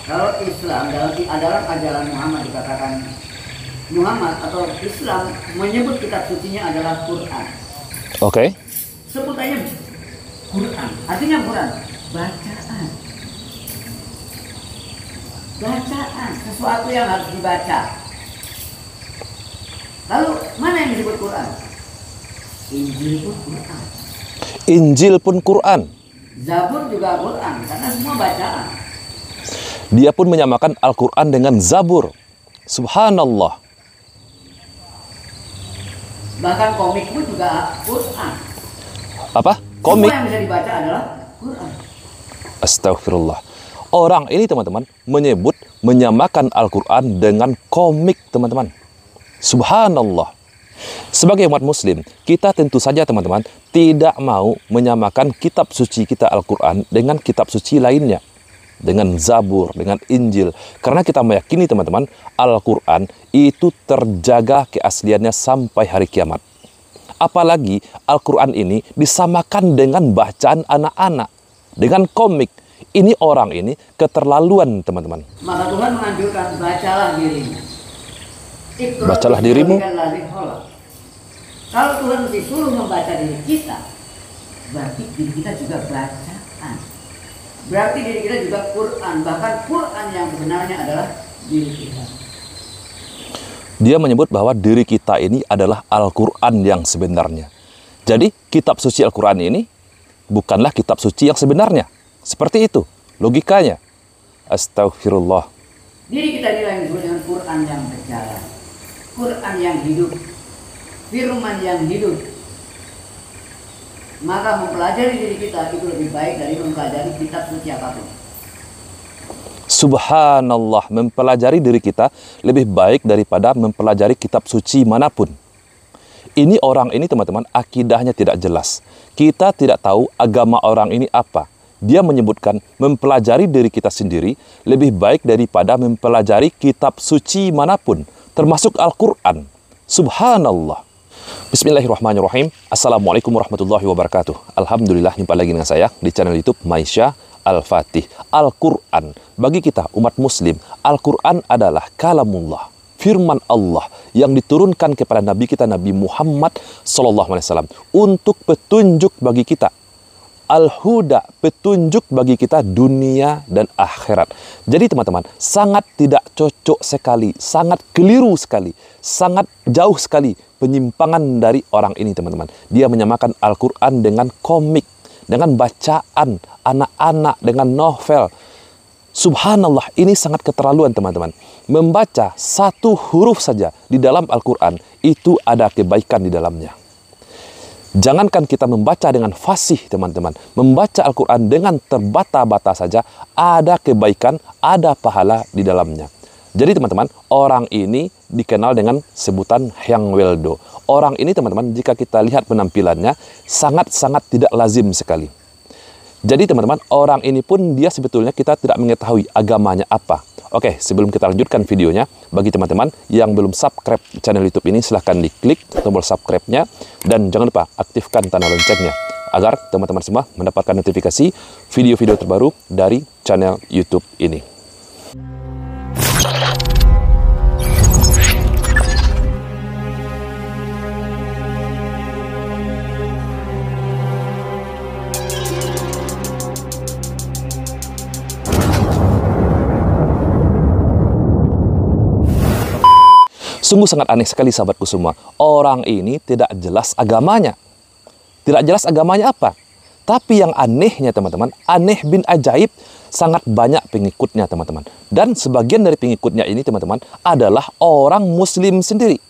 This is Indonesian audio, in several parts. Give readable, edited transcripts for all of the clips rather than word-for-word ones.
Kalau Islam dalam ajaran Muhammad dikatakan Muhammad atau Islam menyebut kitab sucinya adalah Quran. Oke. Sebutannya Quran. Artinya Quran, bacaan. Bacaan, sesuatu yang harus dibaca. Lalu mana yang disebut Quran? Injil pun Quran. Injil pun Quran. Zabur juga Quran, karena semua bacaan. Dia pun menyamakan Al-Quran dengan Zabur. Subhanallah. Bahkan komik pun juga Quran. Apa? Komik? Semua yang bisa dibaca adalah Quran. Astagfirullah. Orang ini teman-teman menyamakan Al-Quran dengan komik teman-teman. Subhanallah. Sebagai umat muslim, kita tentu saja teman-teman tidak mau menyamakan kitab suci kita Al-Quran dengan kitab suci lainnya. Dengan Zabur, dengan Injil. Karena kita meyakini teman-teman, Al-Quran itu terjaga keasliannya sampai hari kiamat. Apalagi Al-Quran ini disamakan dengan bacaan anak-anak. Dengan komik. Ini orang ini keterlaluan teman-teman. Maka Tuhan menganjurkan, bacalah dirimu. Bacalah dirimu. Kalau Tuhan disuruh membaca diri kita, berarti diri kita juga bacaan. Berarti diri kita juga Quran. Bahkan Quran yang sebenarnya adalah diri kita. Dia menyebut bahwa diri kita ini adalah Al-Quran yang sebenarnya. Jadi kitab suci Al-Quran ini bukanlah kitab suci yang sebenarnya. Seperti itu logikanya. Astagfirullah. Diri kita inilah yang disebut dengan Quran yang berjalan. Quran yang hidup. Firman yang hidup. Maka mempelajari diri kita itu lebih baik dari mempelajari kitab suci apapun. Subhanallah, mempelajari diri kita lebih baik daripada mempelajari kitab suci manapun. Ini orang ini teman-teman, akidahnya tidak jelas. Kita tidak tahu agama orang ini apa. Dia menyebutkan mempelajari diri kita sendiri lebih baik daripada mempelajari kitab suci manapun, termasuk Al-Quran. Subhanallah. Bismillahirrahmanirrahim. Assalamualaikum warahmatullahi wabarakatuh. Alhamdulillah, jumpa lagi dengan saya di channel YouTube Maisha Al-Fatih. Al-Quran, bagi kita umat muslim, Al-Quran adalah kalamullah, firman Allah yang diturunkan kepada Nabi kita Nabi Muhammad SAW untuk petunjuk bagi kita. Al-Huda, petunjuk bagi kita dunia dan akhirat. Jadi teman-teman, sangat tidak cocok sekali, sangat keliru sekali, sangat jauh sekali penyimpangan dari orang ini teman-teman. Dia menyamakan Al-Quran dengan komik, dengan bacaan anak-anak, dengan novel. Subhanallah, ini sangat keterlaluan teman-teman. Membaca satu huruf saja di dalam Al-Quran, itu ada kebaikan di dalamnya. Jangankan kita membaca dengan fasih teman-teman. Membaca Al-Quran dengan terbata-bata saja, ada kebaikan, ada pahala di dalamnya. Jadi teman-teman, orang ini dikenal dengan sebutan Hyang Weldo. Orang ini teman-teman, jika kita lihat penampilannya, sangat-sangat tidak lazim sekali. Jadi teman-teman, orang ini pun dia sebetulnya kita tidak mengetahui agamanya apa. Oke, sebelum kita lanjutkan videonya, bagi teman-teman yang belum subscribe channel YouTube ini, silahkan diklik tombol subscribe-nya. Dan jangan lupa aktifkan tanda loncengnya, agar teman-teman semua mendapatkan notifikasi video-video terbaru dari channel YouTube ini. Sungguh sangat aneh sekali sahabatku semua. Orang ini tidak jelas agamanya. Tidak jelas agamanya apa. Tapi yang anehnya teman-teman, aneh bin ajaib, sangat banyak pengikutnya teman-teman. Dan sebagian dari pengikutnya ini teman-teman adalah orang muslim sendiri.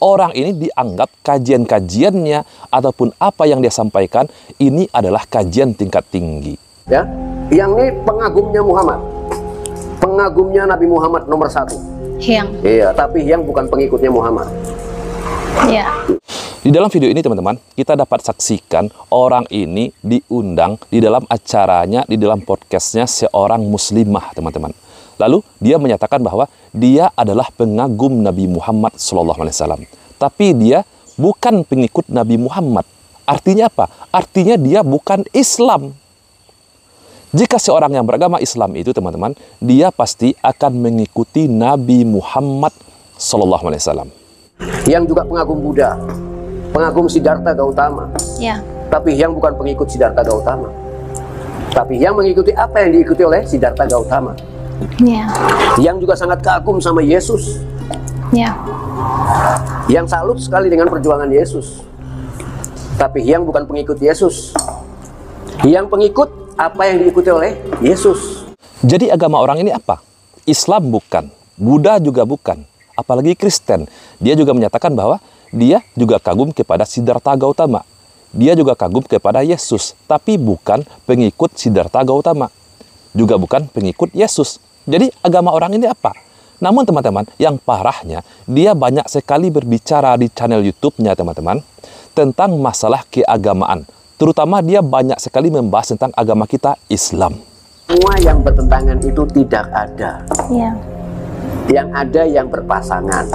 Orang ini dianggap kajian-kajiannya ataupun apa yang dia sampaikan ini adalah kajian tingkat tinggi. Ya, yang ini pengagumnya Muhammad. Pengagumnya Nabi Muhammad nomor 1. Hyang. Iya, tapi Hyang bukan pengikutnya Muhammad. Ya. Di dalam video ini teman-teman, kita dapat saksikan orang ini diundang di dalam acaranya, di dalam podcastnya seorang muslimah teman-teman. Lalu dia menyatakan bahwa dia adalah pengagum Nabi Muhammad SAW. Tapi dia bukan pengikut Nabi Muhammad. Artinya apa? Artinya dia bukan Islam. Jika seorang yang beragama Islam itu teman-teman, dia pasti akan mengikuti Nabi Muhammad SAW. Yang juga pengagum Buddha, pengagum Siddhartha Gautama. Ya. Tapi yang bukan pengikut Siddhartha Gautama. Tapi yang mengikuti apa yang diikuti oleh Siddhartha Gautama. Ya. Yang juga sangat kagum sama Yesus. Ya. Yang salut sekali dengan perjuangan Yesus. Tapi yang bukan pengikut Yesus. Yang pengikut apa yang diikuti oleh Yesus. Jadi agama orang ini apa? Islam bukan, Buddha juga bukan, apalagi Kristen. Dia juga menyatakan bahwa dia juga kagum kepada Siddhartha Gautama. Dia juga kagum kepada Yesus, tapi bukan pengikut Siddhartha Gautama. Juga bukan pengikut Yesus. Jadi agama orang ini apa? Namun teman-teman, yang parahnya, dia banyak sekali berbicara di channel YouTube-nya teman-teman, tentang masalah keagamaan. Terutama dia banyak sekali membahas tentang agama kita, Islam. Semua yang bertentangan itu tidak ada. Ya. Yang ada yang berpasangan.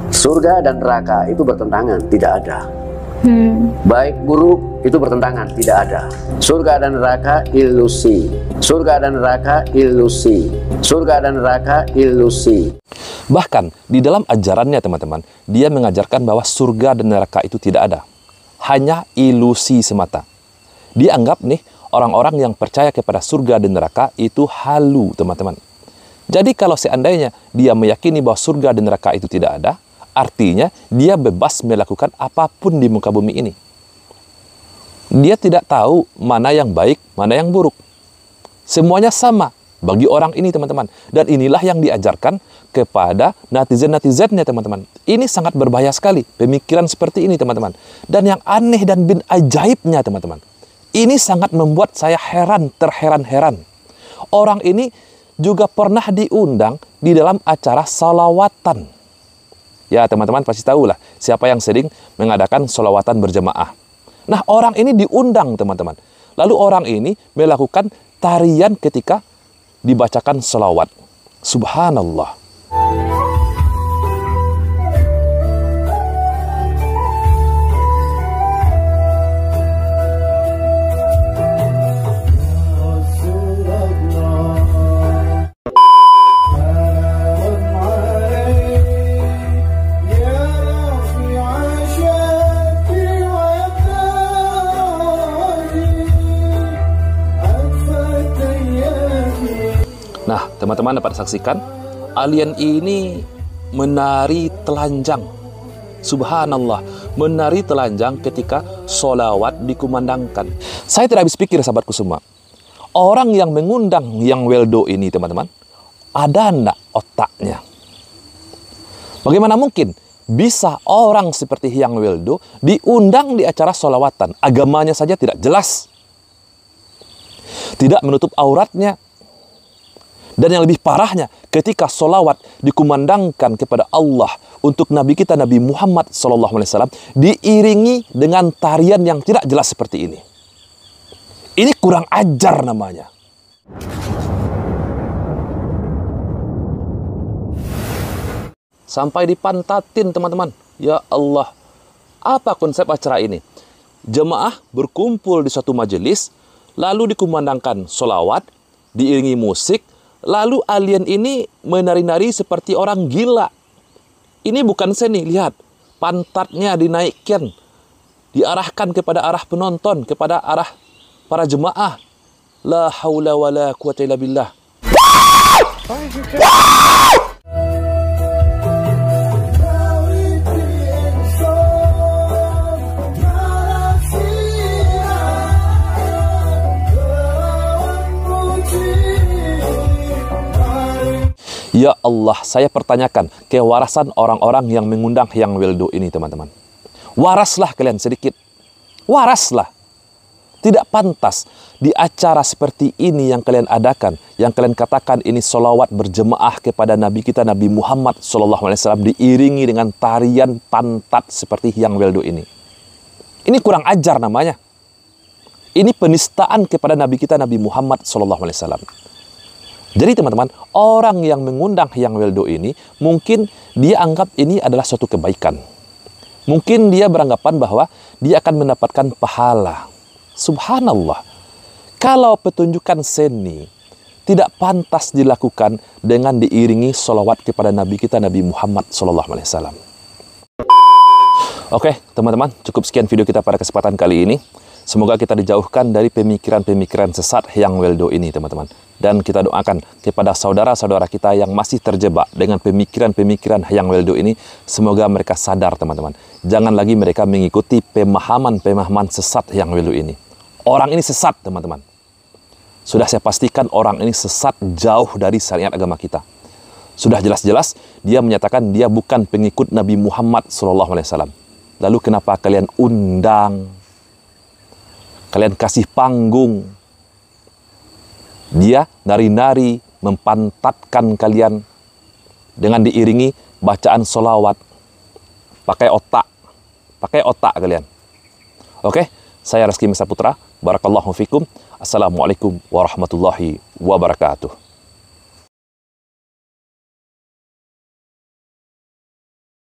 Surga dan neraka itu bertentangan, tidak ada. Baik buruk itu bertentangan, tidak ada. Surga dan neraka ilusi. Surga dan neraka ilusi. Surga dan neraka ilusi. Bahkan di dalam ajarannya teman-teman, dia mengajarkan bahwa surga dan neraka itu tidak ada. Hanya ilusi semata. Dia anggap nih, orang-orang yang percaya kepada surga dan neraka itu halu teman-teman. Jadi kalau seandainya dia meyakini bahwa surga dan neraka itu tidak ada, artinya dia bebas melakukan apapun di muka bumi ini. Dia tidak tahu mana yang baik, mana yang buruk. Semuanya sama bagi orang ini teman-teman. Dan inilah yang diajarkan kepada netizen-netizennya teman-teman. Ini sangat berbahaya sekali pemikiran seperti ini teman-teman. Dan yang aneh dan bin ajaibnya teman-teman, ini sangat membuat saya heran, terheran-heran. Orang ini juga pernah diundang di dalam acara salawatan. Ya teman-teman pasti tahulah siapa yang sering mengadakan salawatan berjemaah. Nah orang ini diundang teman-teman. Lalu orang ini melakukan tarian ketika dibacakan salawat. Subhanallah. Nah, teman-teman dapat saksikan, alien ini menari telanjang. Subhanallah, menari telanjang ketika sholawat dikumandangkan. Saya tidak habis pikir, sahabatku semua. Orang yang mengundang Yang Weldo ini, teman-teman, ada enggak otaknya? Bagaimana mungkin bisa orang seperti Yang Weldo diundang di acara sholawatan? Agamanya saja tidak jelas. Tidak menutup auratnya. Dan yang lebih parahnya, ketika sholawat dikumandangkan kepada Allah untuk Nabi kita, Nabi Muhammad SAW, diiringi dengan tarian yang tidak jelas seperti ini. Ini kurang ajar namanya. Sampai dipantatin teman-teman. Ya Allah, apa konsep acara ini? Jemaah berkumpul di suatu majelis, lalu dikumandangkan sholawat, diiringi musik, lalu alien ini menari-nari seperti orang gila. Ini bukan seni, lihat. Pantatnya dinaikkan. Diarahkan kepada arah penonton, kepada arah para jemaah. La haula wa la quwata illa billah. Ya Allah, saya pertanyakan kewarasan orang-orang yang mengundang Yang Weldo ini, teman-teman. Waraslah kalian sedikit. Waraslah. Tidak pantas di acara seperti ini yang kalian adakan, yang kalian katakan ini sholawat berjemaah kepada Nabi kita, Nabi Muhammad SAW, diiringi dengan tarian pantat seperti Yang Weldo ini. Ini kurang ajar namanya. Ini penistaan kepada Nabi kita, Nabi Muhammad SAW. Jadi teman-teman, orang yang mengundang Yang Weldo ini, mungkin dia anggap ini adalah suatu kebaikan. Mungkin dia beranggapan bahwa dia akan mendapatkan pahala. Subhanallah. Kalau petunjukan seni tidak pantas dilakukan dengan diiringi sholawat kepada Nabi kita Nabi Muhammad SAW. Oke, teman-teman, cukup sekian video kita pada kesempatan kali ini. Semoga kita dijauhkan dari pemikiran-pemikiran sesat yang weldo ini, teman-teman. Dan kita doakan kepada saudara-saudara kita yang masih terjebak dengan pemikiran-pemikiran yang weldo ini, semoga mereka sadar, teman-teman. Jangan lagi mereka mengikuti pemahaman-pemahaman sesat yang weldo ini. Orang ini sesat, teman-teman. Sudah saya pastikan orang ini sesat jauh dari syariat agama kita. Sudah jelas-jelas dia menyatakan dia bukan pengikut Nabi Muhammad SAW. Lalu kenapa kalian undang, kalian kasih panggung, dia nari-nari mempantatkan kalian dengan diiringi bacaan sholawat. Pakai otak kalian. Oke, saya Reski Mesa Putra. Barakallahu fikum. Assalamualaikum warahmatullahi wabarakatuh.